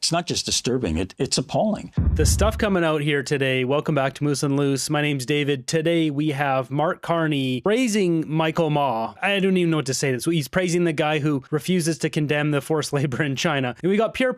It's not just disturbing, it's appalling. The stuff coming out here today. Welcome back to Moose and Loose. My name's David. Today we have Mark Carney praising Michael Ma. I don't even know what to say. So he's praising the guy who refuses to condemn the forced labor in China. And we got Pierre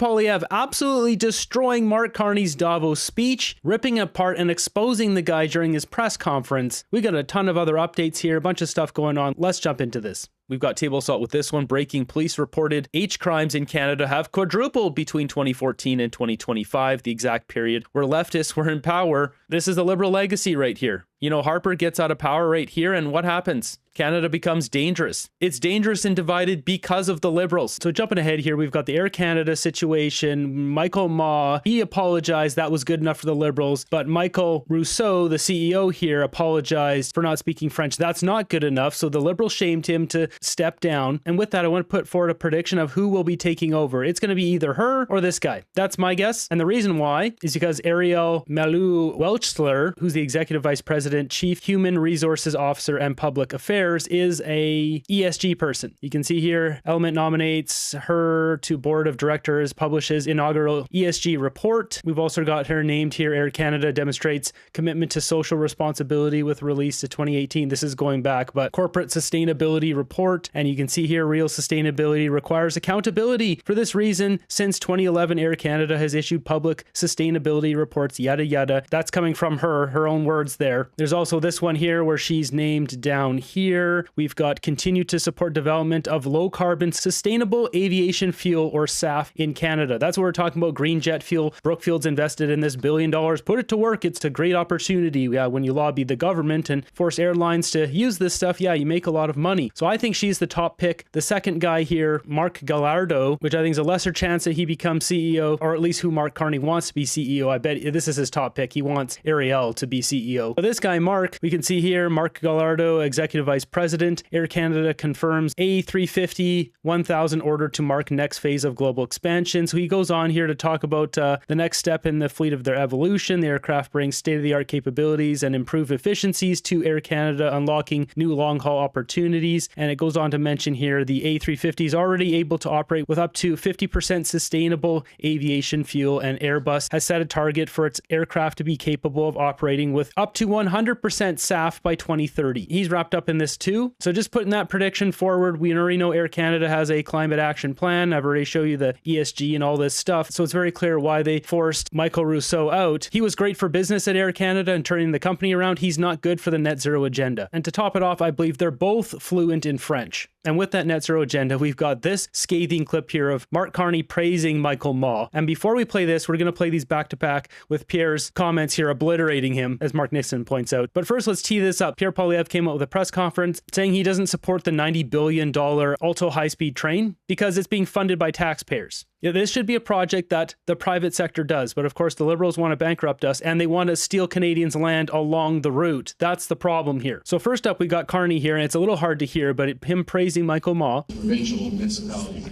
absolutely destroying Mark Carney's Davos speech, ripping apart and exposing the guy during his press conference. We got a ton of other updates here, a bunch of stuff going on. Let's jump into this. We've got table salt with this one. Breaking: police reported H crimes in Canada have quadrupled between 2014 and 2025, the exact period where leftists were in power. This is the Liberal legacy right here. You know, Harper gets out of power right here, and what happens? Canada becomes dangerous. It's dangerous and divided because of the Liberals. So jumping ahead here, we've got the Air Canada situation. Michael Ma, he apologized. That was good enough for the Liberals. But Michael Rousseau, the CEO here, apologized for not speaking French. That's not good enough. So the Liberals shamed him to step down. And with that, I want to put forward a prediction of who will be taking over. It's going to be either her or this guy. That's my guess. And the reason why is because Ariel Malou-Welchler, who's the Executive Vice President, Chief Human Resources Officer and Public Affairs, is a ESG person. You can see here, Element nominates her to board of directors, publishes inaugural ESG report. We've also got her named here. Air Canada demonstrates commitment to social responsibility with release to 2018. This is going back, but corporate sustainability report. And you can see here, real sustainability requires accountability. For this reason, since 2011, Air Canada has issued public sustainability reports, yada, yada. That's coming from her own words there. There's also this one here where she's named down here. We've got continue to support development of low carbon sustainable aviation fuel or SAF in Canada. That's what we're talking about. Green jet fuel. Brookfield's invested in this $1 billion. Put it to work. It's a great opportunity. When you lobby the government and force airlines to use this stuff, you make a lot of money. So I think she's the top pick. The second guy here, Mark Gallardo, which I think is a lesser chance that he becomes CEO, or at least who Mark Carney wants to be CEO. I bet this is his top pick. He wants Ariel to be CEO. But this guy, Mark, we can see here, Mark Gallardo, Executive Vice President. Air Canada confirms A350-1000 order to mark next phase of global expansion. So he goes on here to talk about the next step in the fleet of their evolution. The aircraft brings state-of-the-art capabilities and improved efficiencies to Air Canada, unlocking new long-haul opportunities. And it goes on to mention here the A350 is already able to operate with up to 50% sustainable aviation fuel, and Airbus has set a target for its aircraft to be capable of operating with up to 100% SAF by 2030. He's wrapped up in this too. So just putting that prediction forward, we already know Air Canada has a climate action plan. I've already showed you the ESG and all this stuff. So it's very clear why they forced Michael Rousseau out. He was great for business at Air Canada and turning the company around. He's not good for the net zero agenda. And to top it off, I believe they're both fluent in French. And with that net zero agenda, we've got this scathing clip here of Mark Carney praising Michael Ma. And before we play this, we're going to play these back to back with Pierre's comments here obliterating him, as Mark Nixon points out. But first, let's tee this up. Pierre Poilievre came out with a press conference saying he doesn't support the $90 billion ultra high-speed train because it's being funded by taxpayers. This should be a project that the private sector does, but of course the Liberals want to bankrupt us and they want to steal Canadians' land along the route. That's the problem here. So first up, we got Carney here, and it's a little hard to hear, but him praising Michael Ma. Provincial municipality.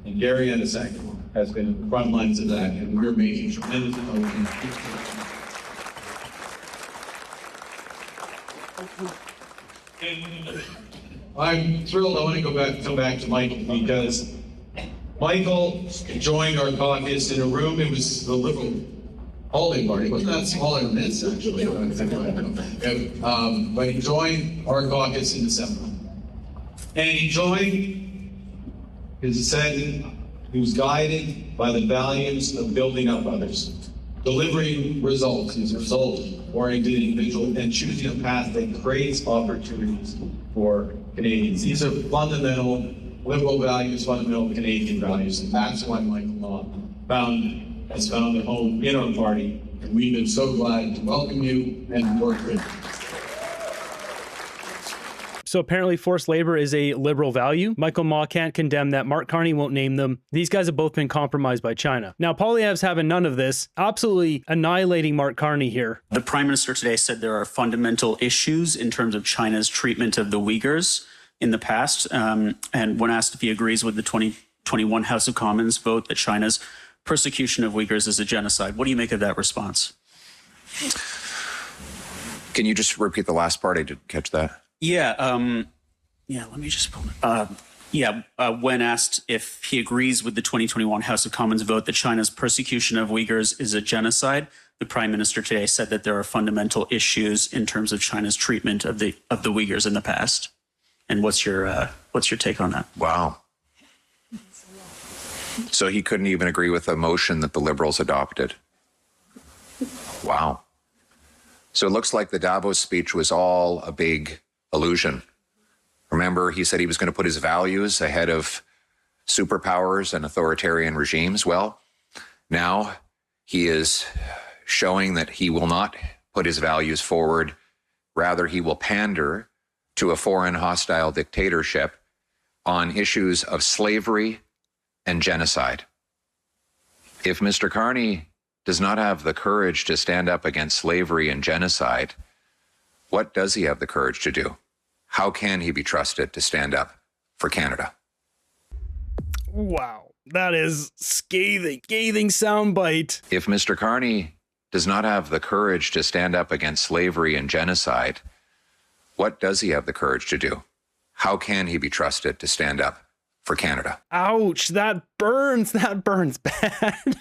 And Gary and the has been in the front lines of that, and we're making tremendous I'm thrilled. I want to come back to Michael, because Michael joined our caucus in a room. It was the Liberal holding party. Wasn't that smaller than this, actually? But he joined our caucus in December. And he joined, because he said he was guided by the values of building up others, delivering results. He's a result-oriented individual and choosing a path that creates opportunities for Canadians. These are fundamental Liberal values, fundamental Canadian values, and that's why Michael Ma has found a home in our party, and we've been so glad to welcome you and work with you. So apparently forced labor is a Liberal value. Michael Ma can't condemn that. Mark Carney won't name them. These guys have both been compromised by China. Now, Poilievre's having none of this, absolutely annihilating Mark Carney here. The Prime Minister today said there are fundamental issues in terms of China's treatment of the Uyghurs in the past. And when asked if he agrees with the 2021 House of Commons vote that China's persecution of Uyghurs is a genocide, what do you make of that response? Can you just repeat the last part? I didn't catch that. Yeah, let me just pull it. Yeah, when asked if he agrees with the 2021 House of Commons vote that China's persecution of Uyghurs is a genocide, the Prime Minister today said that there are fundamental issues in terms of China's treatment of the Uyghurs in the past. And what's your take on that? Wow. So he couldn't even agree with the motion that the Liberals adopted. Wow. So it looks like the Davos speech was all a big illusion. Remember, he said he was going to put his values ahead of superpowers and authoritarian regimes. Well, now he is showing that he will not put his values forward. Rather, he will pander to a foreign hostile dictatorship on issues of slavery and genocide. If Mr. Carney does not have the courage to stand up against slavery and genocide, what does he have the courage to do? How can he be trusted to stand up for Canada? Wow, that is scathing soundbite. If Mr. Carney does not have the courage to stand up against slavery and genocide, what does he have the courage to do? How can he be trusted to stand up for Canada? Ouch, that burns bad.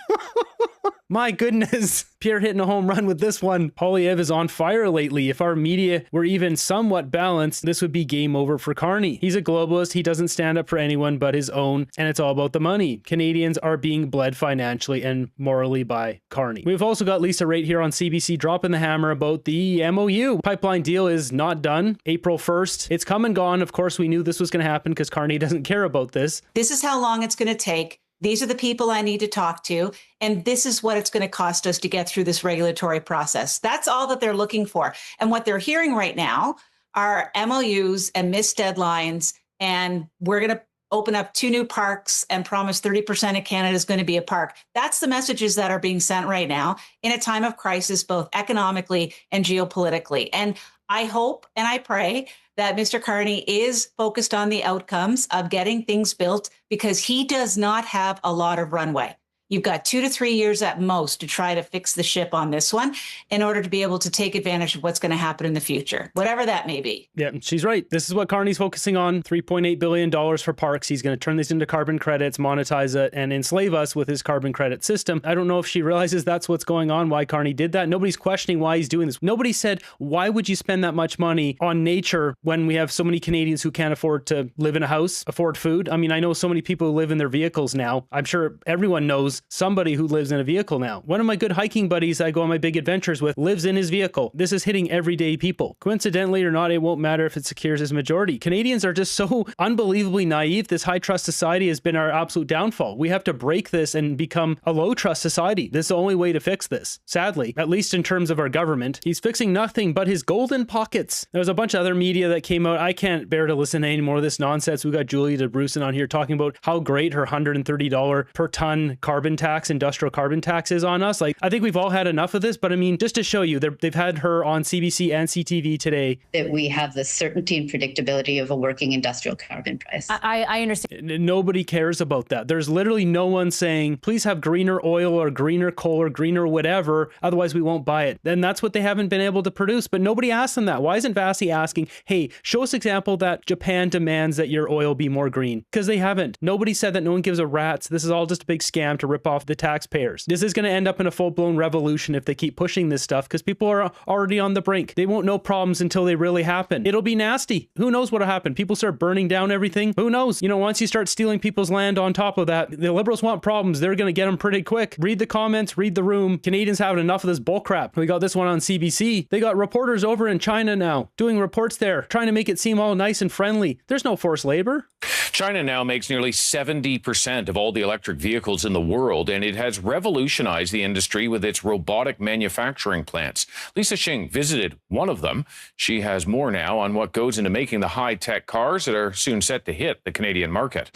My goodness, Pierre hitting a home run with this one. Poilievre is on fire lately. If our media were even somewhat balanced, this would be game over for Carney. He's a globalist. He doesn't stand up for anyone but his own, and it's all about the money. Canadians are being bled financially and morally by Carney. We've also got Lisa Raitt here on CBC dropping the hammer about the MOU. Pipeline deal is not done. April 1st. It's come and gone. Of course, we knew this was going to happen because Carney doesn't care about this. This is how long it's going to take. These are the people I need to talk to, and this is what it's going to cost us to get through this regulatory process. That's all that they're looking for. And what they're hearing right now are MOUs and missed deadlines, and we're going to open up 2 new parks and promise 30% of Canada is going to be a park. That's the messages that are being sent right now in a time of crisis, both economically and geopolitically. And I hope and I pray that Mr. Carney is focused on the outcomes of getting things built because he does not have a lot of runway. You've got 2 to 3 years at most to try to fix the ship on this one in order to be able to take advantage of what's going to happen in the future, whatever that may be. Yeah, she's right. This is what Carney's focusing on. $3.8 billion for parks. He's going to turn these into carbon credits, monetize it, and enslave us with his carbon credit system. I don't know if she realizes that's what's going on, why Carney did that. Nobody's questioning why he's doing this. Nobody said, why would you spend that much money on nature when we have so many Canadians who can't afford to live in a house, afford food? I mean, I know so many people who live in their vehicles now. I'm sure everyone knows somebody who lives in a vehicle now. One of my good hiking buddies I go on my big adventures with lives in his vehicle. This is hitting everyday people. Coincidentally or not, it won't matter if it secures his majority. Canadians are just so unbelievably naive. This high trust society has been our absolute downfall. We have to break this and become a low trust society. This is the only way to fix this. Sadly, at least in terms of our government, he's fixing nothing but his golden pockets. There was a bunch of other media that came out. I can't bear to listen to any more of this nonsense. We got Julia DeBrusen on here talking about how great her $130 per ton carbon tax, industrial carbon tax is on us. Like, I think we've all had enough of this, but I mean, just to show you, they've had her on CBC and CTV today. That we have the certainty and predictability of a working industrial carbon price. I understand. Nobody cares about that. There's literally no one saying, please have greener oil or greener coal or greener whatever, otherwise we won't buy it. And that's what they haven't been able to produce, but nobody asked them that. Why isn't Vasi asking, hey, show us example that Japan demands that your oil be more green? Because they haven't. Nobody said that. No one gives a rat's. This is all just a big scam to rip off the taxpayers. This is going to end up in a full-blown revolution if they keep pushing this stuff because people are already on the brink. They won't know problems until they really happen. It'll be nasty. Who knows what'll happen? People start burning down everything. Who knows? You know, once you start stealing people's land on top of that, the Liberals want problems. They're going to get them pretty quick. Read the comments, read the room. Canadians having enough of this bullcrap. We got this one on CBC. They got reporters over in China now doing reports there, trying to make it seem all nice and friendly. There's no forced labor. China now makes nearly 70% of all the electric vehicles in the world, and it has revolutionized the industry with its robotic manufacturing plants. Lisa Xing visited one of them. She has more now on what goes into making the high-tech cars that are soon set to hit the Canadian market.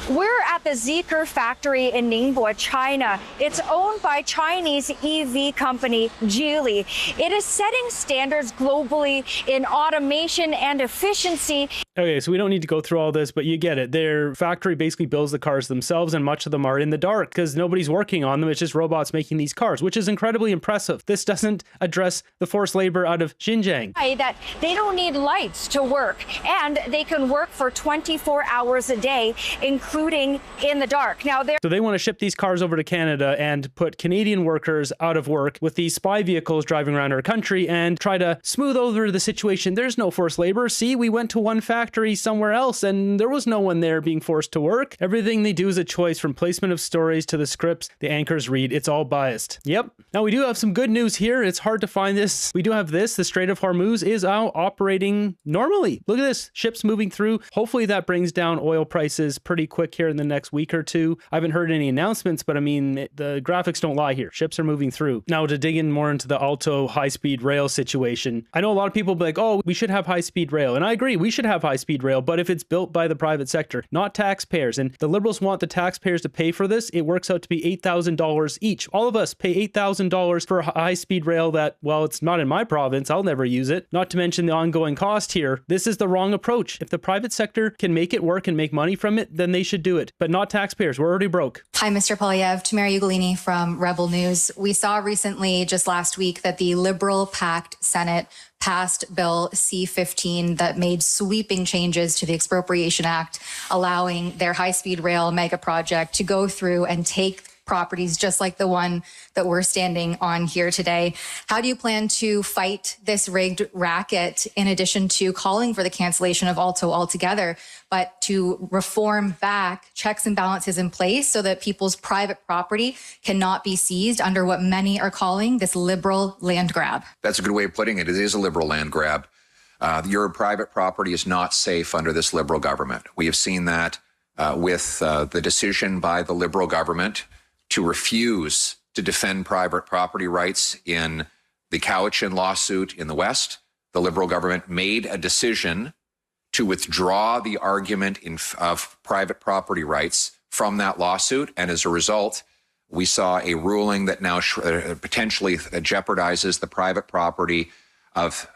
We're at the Zeekr factory in Ningbo, China. It's owned by Chinese EV company Geely. It is setting standards globally in automation and efficiency. Okay, so we don't need to go through all this, but you get it. Their factory basically builds the cars themselves, and much of them are in the dark because nobody's working on them. It's just robots making these cars, which is incredibly impressive. This doesn't address the forced labor out of Xinjiang. That they don't need lights to work, and they can work for 24 hours a day, including in the dark. So they want to ship these cars over to Canada and put Canadian workers out of work with these spy vehicles driving around our country and try to smooth over the situation. There's no forced labor. See, we went to one factory somewhere else and there was no one there being forced to work. Everything they do is a choice, from placement of stories to the scripts the anchors read. It's all biased. Yep. Now we do have some good news here. It's hard to find this. We do have this. The Strait of Hormuz is now operating normally. Look at this. Ships moving through. Hopefully that brings down oil prices pretty quick here in the next week or two. I haven't heard any announcements, but I mean, the graphics don't lie here. Ships are moving through. Now, to dig in more into the Alto high-speed rail situation, I know a lot of people will be like, oh, we should have high-speed rail. And I agree, we should have high-speed rail, but if it's built by the private sector, not taxpayers, and the Liberals want the taxpayers to pay for this, it works out to be $8,000 each. All of us pay $8,000 for high-speed rail that, well, it's not in my province. I'll never use it. Not to mention the ongoing cost here. This is the wrong approach. If the private sector can make it work and make money from it, then they should do it, but not taxpayers. We're already broke. Hi, Mr. Polyev. Tamara Ugolini from Rebel News. We saw recently, just last week, that the Liberal-packed Senate passed Bill C-15 that made sweeping changes to the Expropriation Act, allowing their high-speed rail mega project to go through and take properties just like the one that we're standing on here today. How do you plan to fight this rigged racket, in addition to calling for the cancellation of Alto altogether, but to reform back checks and balances in place so that people's private property cannot be seized under what many are calling this liberal land grab? That's a good way of putting it. It is a liberal land grab. Your private property is not safe under this liberal government. We have seen that with the decision by the liberal government to refuse to defend private property rights in the Cowichan lawsuit in the West. The Liberal government made a decision to withdraw the argument of private property rights from that lawsuit. And as a result, we saw a ruling that now potentially jeopardizes the private property of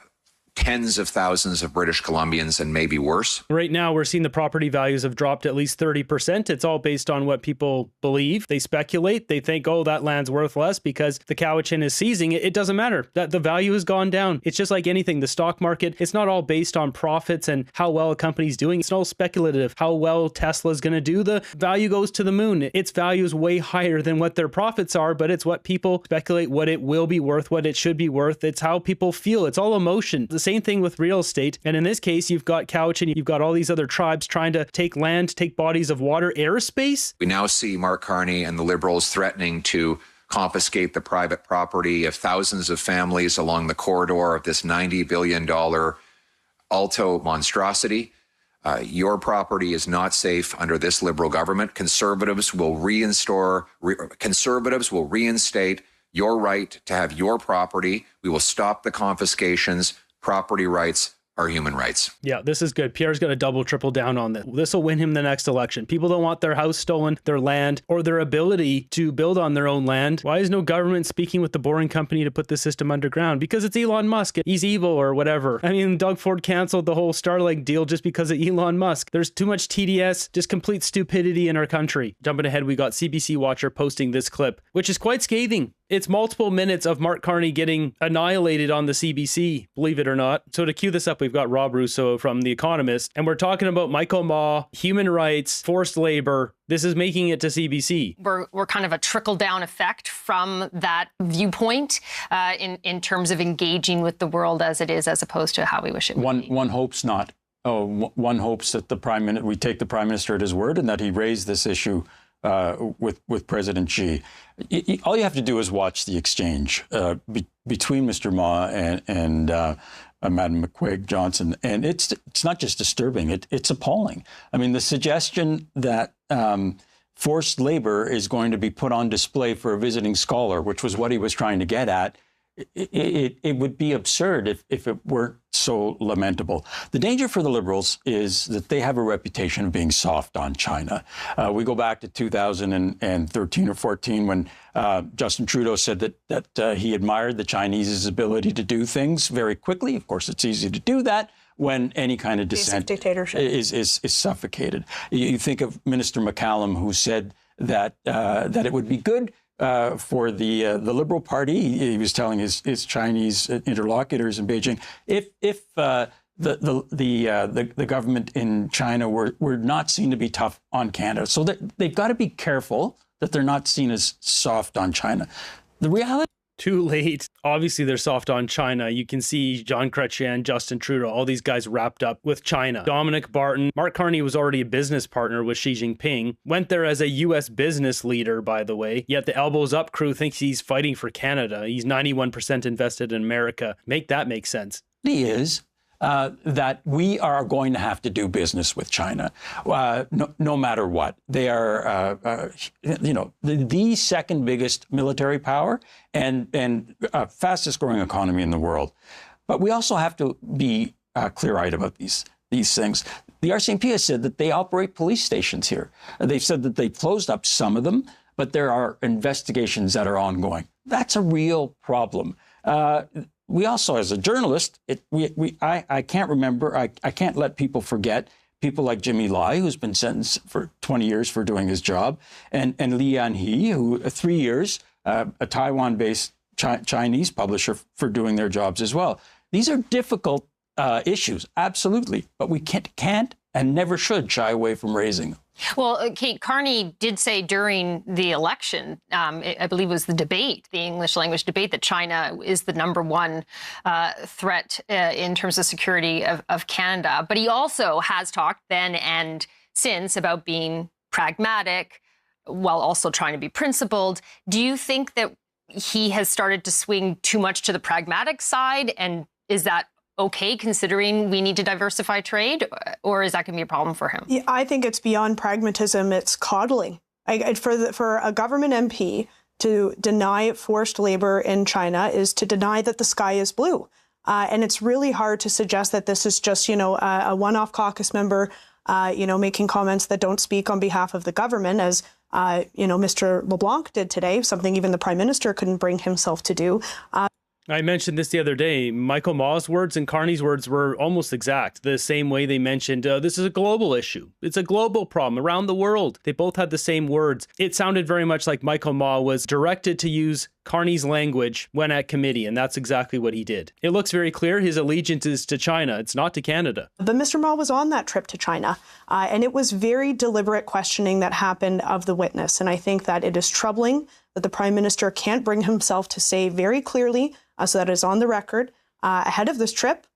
tens of thousands of British Columbians and maybe worse. Right now, we're seeing the property values have dropped at least 30%. It's all based on what people believe. They speculate. They think, oh, that land's worth less because the Cowichan is seizing it. It doesn't matter. That the value has gone down. It's just like anything. The stock market, it's not all based on profits and how well a company's doing. It's all speculative. How well Tesla's going to do. The value goes to the moon. Its value is way higher than what their profits are, but it's what people speculate what it will be worth, what it should be worth. It's how people feel. It's all emotion. The same thing with real estate. And in this case, you've got Cowichan, you've got all these other tribes trying to take land, take bodies of water, airspace. We now see Mark Carney and the Liberals threatening to confiscate the private property of thousands of families along the corridor of this $90 billion Alto monstrosity. Your property is not safe under this Liberal government. Conservatives will reinstate your right to have your property. We will stop the confiscations. Property rights are human rights. Yeah, this is good. Pierre's going to double, triple down on this. This will win him the next election. People don't want their house stolen, their land, or their ability to build on their own land. Why is no government speaking with the Boring Company to put the system underground? Because it's Elon Musk. He's evil or whatever. I mean, Doug Ford canceled the whole Starlink deal just because of Elon Musk. There's too much TDS, just complete stupidity in our country. Jumping ahead, we got CBC Watcher posting this clip, which is quite scathing. It's multiple minutes of Mark Carney getting annihilated on the CBC, believe it or not. So to cue this up, we've got Rob Russo from The Economist, and we're talking about Michael Ma, human rights, forced labor. This is making it to CBC. We're kind of a trickle-down effect from that viewpoint in terms of engaging with the world as it is, as opposed to how we wish it would be. One hopes not. One hopes that we take the Prime Minister at his word and that he raised this issue with President Xi. All you have to do is watch the exchange between Mr. Ma and Madam McQuaig Johnson, and it's not just disturbing; it's appalling. I mean, the suggestion that forced labor is going to be put on display for a visiting scholar, which was what he was trying to get at, it would be absurd if it weren't so lamentable. The danger for the Liberals is that they have a reputation of being soft on China. We go back to 2013 or 14 when Justin Trudeau said that he admired the Chinese's ability to do things very quickly. Of course, it's easy to do that when any kind of dissent dictatorship is suffocated. You think of Minister McCallum, who said that it would be good for the Liberal Party. He was telling his Chinese interlocutors in Beijing, if the government in China were not seen to be tough on Canada, so that they've got to be careful that they're not seen as soft on China. The reality. Too late. Obviously, they're soft on China. You can see John Chrétien, Justin Trudeau, all these guys wrapped up with China. Dominic Barton, Mark Carney was already a business partner with Xi Jinping. Went there as a U.S. business leader, by the way. Yet the elbows up crew thinks he's fighting for Canada. He's 91% invested in America. Make that make sense. He is. That we are going to have to do business with China, no matter what. They are, the second biggest military power and fastest growing economy in the world. But we also have to be clear-eyed about these things. The RCMP has said that they operate police stations here. They've said that they've closed up some of them, but there are investigations that are ongoing. That's a real problem. We also, as a journalist, I can't remember, I can't let people forget people like Jimmy Lai, who's been sentenced for 20 years for doing his job, and Li Yanhe, who 3 years, a Taiwan-based Chinese publisher, for doing their jobs as well. These are difficult issues, absolutely, but we can't and never should shy away from raising them. Well, Kate, Carney did say during the election, I believe it was the debate, the English language debate, that China is the #1 threat in terms of security of Canada. But he also has talked then and since about being pragmatic while also trying to be principled. Do you think that he has started to swing too much to the pragmatic side? And is that okay, considering we need to diversify trade, or is that going to be a problem for him? Yeah, I think it's beyond pragmatism. It's coddling. For a government MP to deny forced labor in China is to deny that the sky is blue. And it's really hard to suggest that this is just, a one-off caucus member, making comments that don't speak on behalf of the government, as Mr. LeBlanc did today, something even the Prime Minister couldn't bring himself to do. I mentioned this the other day. Michael Ma's words and Carney's words were almost exact. The same way they mentioned, this is a global issue. It's a global problem around the world. They both had the same words. It sounded very much like Michael Ma was directed to use Carney's language when at committee, and that's exactly what he did. It looks very clear his allegiance is to China. It's not to Canada. But Mr. Ma was on that trip to China, and it was very deliberate questioning that happened of the witness. And I think that it is troubling that the Prime Minister can't bring himself to say very clearly, so that is on the record, ahead of this trip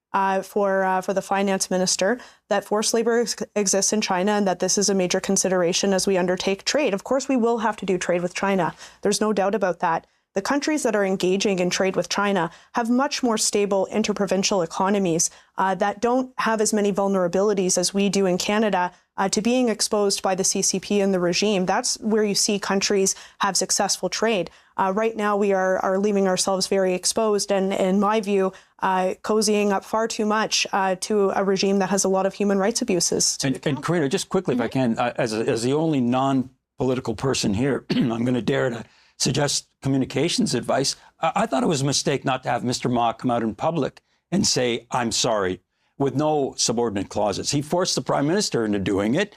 for the finance minister, that forced labor exists in China and that this is a major consideration as we undertake trade. Of course, we will have to do trade with China. There's no doubt about that. The countries that are engaging in trade with China have much more stable interprovincial economies that don't have as many vulnerabilities as we do in Canada to being exposed by the CCP and the regime. That's where you see countries have successful trade. Right now, we are leaving ourselves very exposed and, in my view, cozying up far too much to a regime that has a lot of human rights abuses. And Karina, just quickly, if I can, as the only non-political person here, I'm going to dare to suggest communications advice. I thought it was a mistake not to have Mr. Ma come out in public and say, I'm sorry, with no subordinate clauses. He forced the Prime Minister into doing it.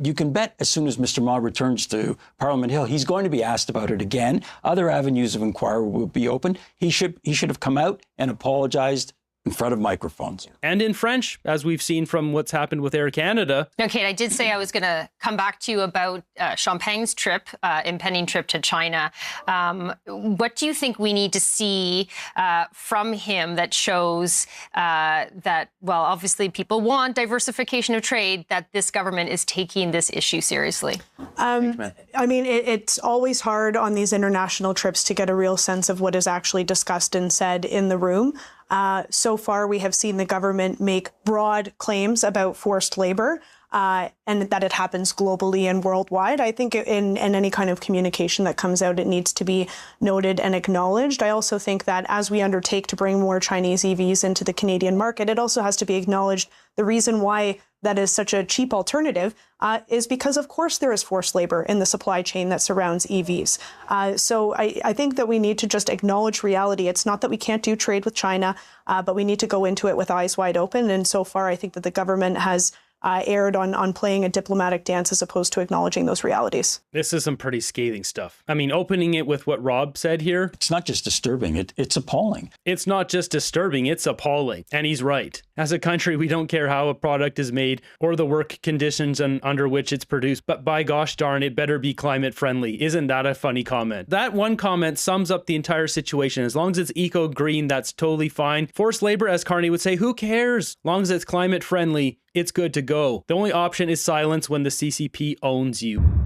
You can bet as soon as Mr. Ma returns to Parliament Hill, he's going to be asked about it again. Other avenues of inquiry will be open. He should have come out and apologized in front of microphones. And in French, as we've seen from what's happened with Air Canada. Now, Kate, I did say I was going to come back to you about Champagne's trip, impending trip to China. What do you think we need to see from him that shows that, well, obviously people want diversification of trade, that this government is taking this issue seriously? I mean, it's always hard on these international trips to get a real sense of what is actually discussed and said in the room. So far, we have seen the government make broad claims about forced labor, and that it happens globally and worldwide. I think in any kind of communication that comes out, it needs to be noted and acknowledged. I also think that as we undertake to bring more Chinese EVs into the Canadian market, it also has to be acknowledged the reason why that is such a cheap alternative is because, of course, there is forced labor in the supply chain that surrounds EVs. So I think that we need to just acknowledge reality. It's not that we can't do trade with China, but we need to go into it with eyes wide open. And so far, I think that the government has erred on playing a diplomatic dance as opposed to acknowledging those realities. This is some pretty scathing stuff. I mean, opening it with what Rob said here. It's not just disturbing, it's appalling. It's not just disturbing, it's appalling. And he's right. As a country, we don't care how a product is made or the work conditions under which it's produced, but by gosh darn, it better be climate friendly. Isn't that a funny comment? That one comment sums up the entire situation. As long as it's eco-green, that's totally fine. Forced labor, as Carney would say, who cares? As long as it's climate friendly, it's good to go. The only option is silence when the CCP owns you.